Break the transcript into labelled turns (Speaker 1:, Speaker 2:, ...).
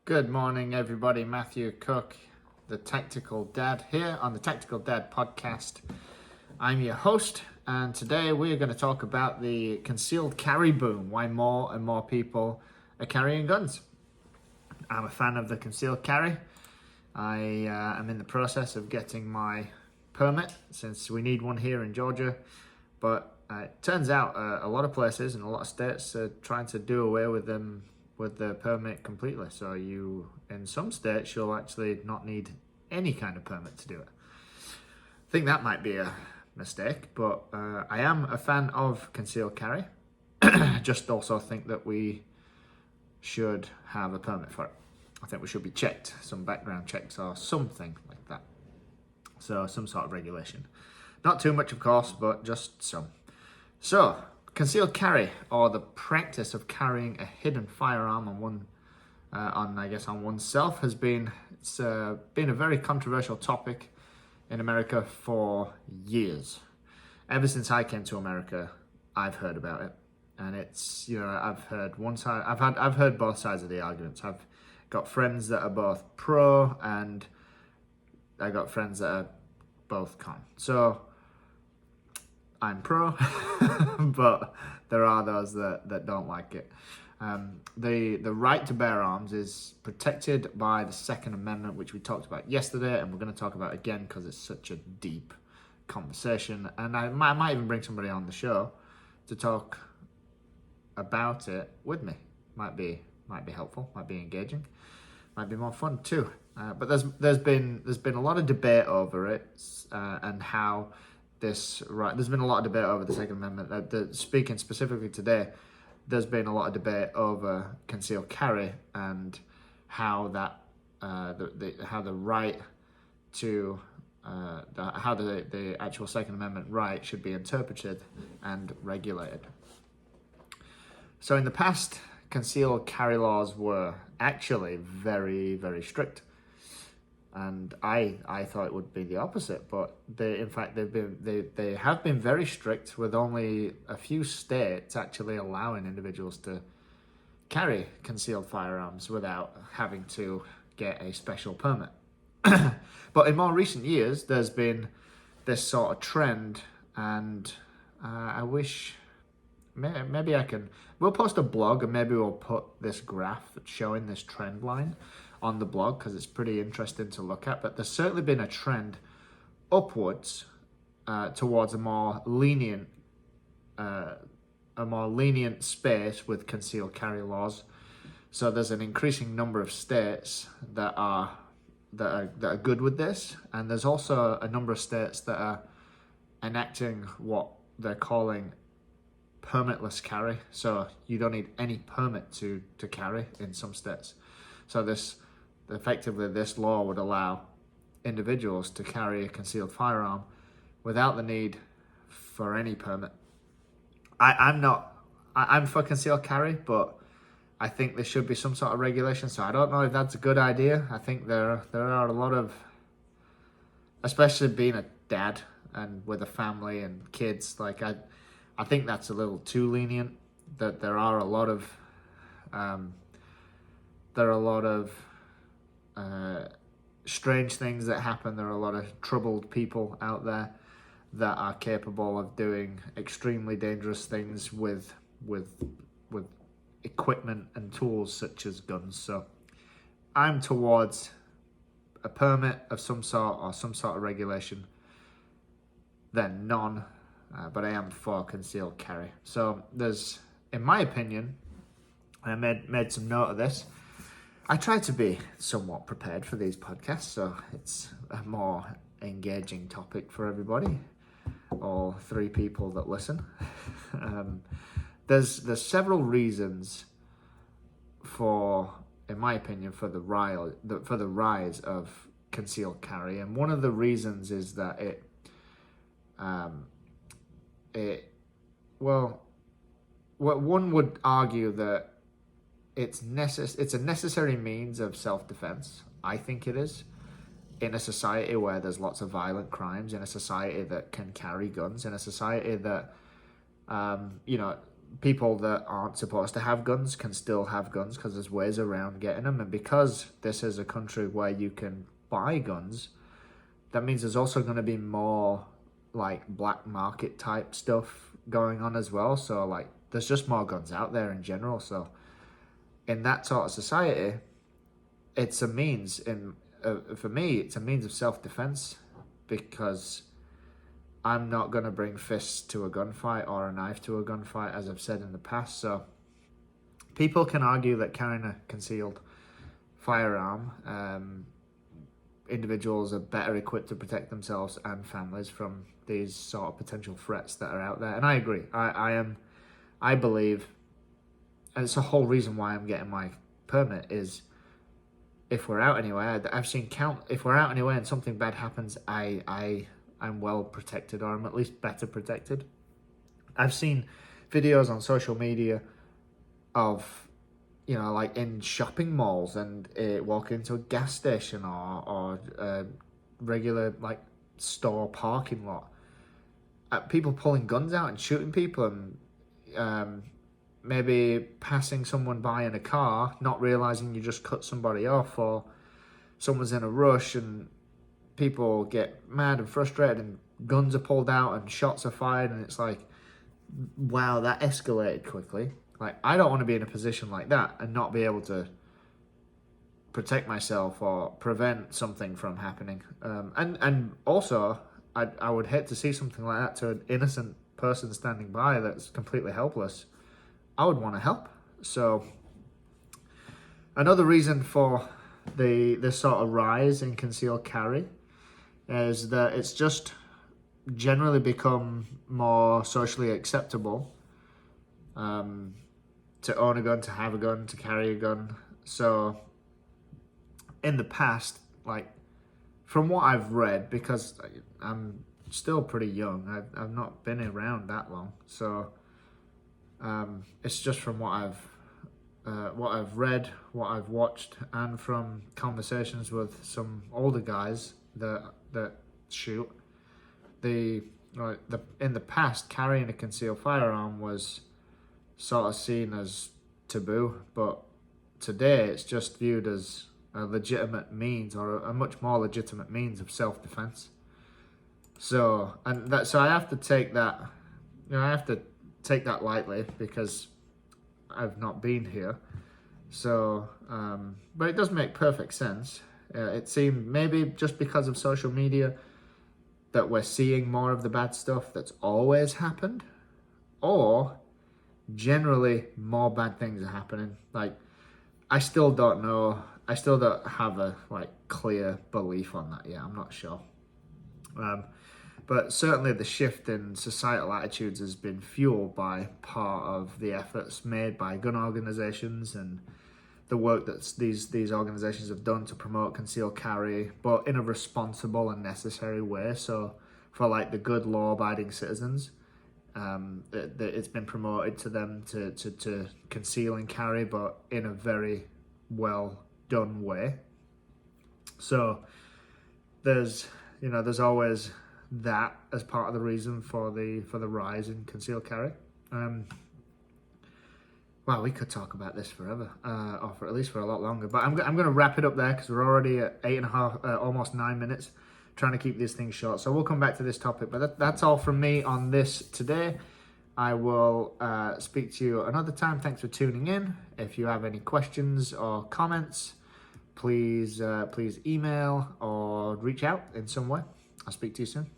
Speaker 1: Good morning, everybody. Matthew Cook, the Tactical Dad, here on the Tactical Dad podcast. I'm your host, and today we're going to talk about the concealed carry boom, why more and more people are carrying guns. I'm a fan of the concealed carry. I am in the process of getting my permit since we need one here in Georgia, but it turns out a lot of places and a lot of states are trying to do away with them with the permit completely. So in some states, you'll actually not need any kind of permit to do it. I think that might be a mistake, but I am a fan of concealed carry. Just also think that we should have a permit for it. I think we should be checked, some background checks or something like that. So some sort of regulation. Not too much, of course, but just some. So, concealed carry, or the practice of carrying a hidden firearm on oneself, has been a very controversial topic in America for years. Ever since I came to America, I've heard about it, and it's I've heard one side. I've heard both sides of the arguments. I've got friends that are both pro, and I got friends that are both con. So I'm pro, but there are those that don't like it. The right to bear arms is protected by the Second Amendment, which we talked about yesterday, and we're going to talk about again because it's such a deep conversation. And I might even bring somebody on the show to talk about it with me. Might be helpful, might be engaging, might be more fun too. But there's been a lot of debate over it and how. There's been a lot of debate over the Second Amendment. Speaking specifically today, there's been a lot of debate over concealed carry and how that the actual Second Amendment right should be interpreted and regulated. So in the past, concealed carry laws were actually very, very strict. And I thought it would be the opposite, but they have been very strict, with only a few states actually allowing individuals to carry concealed firearms without having to get a special permit. But in more recent years, there's been this sort of trend, and I wish maybe we'll post a blog and maybe we'll put this graph that's showing this trend line on the blog because it's pretty interesting to look at. But there's certainly been a trend upwards towards a more lenient space with concealed carry laws. So there's an increasing number of states that are good with this, and there's also a number of states that are enacting what they're calling permitless carry. So you don't need any permit to carry in some states. So this law would allow individuals to carry a concealed firearm without the need for any permit. I'm for concealed carry, but I think there should be some sort of regulation. So I don't know if that's a good idea. I think there are a lot of, especially being a dad and with a family and kids, like I think that's a little too lenient. That there are a lot of strange things that happen. There are a lot of troubled people out there that are capable of doing extremely dangerous things with equipment and tools such as guns. So I'm towards a permit of some sort or some sort of regulation than none, but I am for concealed carry. So there's, in my opinion, I made some note of this. I try to be somewhat prepared for these podcasts, so it's a more engaging topic for everybody, all three people that listen. There's several reasons for, in my opinion, for the rise of concealed carry, and one of the reasons is that one would argue that it's a necessary means of self-defense. I think it is. In a society where there's lots of violent crimes, in a society that can carry guns, in a society that, people that aren't supposed to have guns can still have guns because there's ways around getting them. And because this is a country where you can buy guns, that means there's also going to be more like black market type stuff going on as well. So like there's just more guns out there in general. So in that sort of society, it's a means for me, it's a means of self-defense, because I'm not going to bring fists to a gunfight or a knife to a gunfight, as I've said in the past. So people can argue that carrying a concealed firearm, individuals are better equipped to protect themselves and families from these sort of potential threats that are out there. And I agree. I believe, and it's the whole reason why I'm getting my permit, is if we're out anywhere, if we're out anywhere and something bad happens, I'm well protected, or I'm at least better protected. I've seen videos on social media of, like in shopping malls and walk into a gas station or a regular like store parking lot. People pulling guns out and shooting people, and maybe passing someone by in a car, not realizing you just cut somebody off, or someone's in a rush and people get mad and frustrated and guns are pulled out and shots are fired, and it's like, wow, that escalated quickly. Like, I don't want to be in a position like that and not be able to protect myself or prevent something from happening. And also, I would hate to see something like that to an innocent person standing by that's completely helpless. I would want to help. So another reason for this sort of rise in concealed carry is that it's just generally become more socially acceptable to own a gun, to have a gun, to carry a gun. So in the past, like from what I've read, because I'm still pretty young, I've not been around that long, so it's just from what I've read, what I've watched, and from conversations with some older guys that shoot. In the past, carrying a concealed firearm was sort of seen as taboo, but today it's just viewed as a legitimate means, or a much more legitimate means of self-defense. So I have to take that, lightly, because I've not been here. So, but it does make perfect sense. It seemed maybe just because of social media that we're seeing more of the bad stuff that's always happened, or generally more bad things are happening. Like, I still don't know. I still don't have a clear belief on that yet. I'm not sure. But certainly the shift in societal attitudes has been fueled by part of the efforts made by gun organizations and the work that these organizations have done to promote concealed carry, but in a responsible and necessary way. So for the good law-abiding citizens, it's been promoted to them to conceal and carry, but in a very well done way. So there's always that as part of the reason for the rise in concealed carry. Well, we could talk about this forever, or for at least for a lot longer. But I'm going to wrap it up there, because we're already at 8.5, almost 9 minutes, trying to keep these things short. So we'll come back to this topic. But that's all from me on this today. I will speak to you another time. Thanks for tuning in. If you have any questions or comments, please email or reach out in some way. I'll speak to you soon.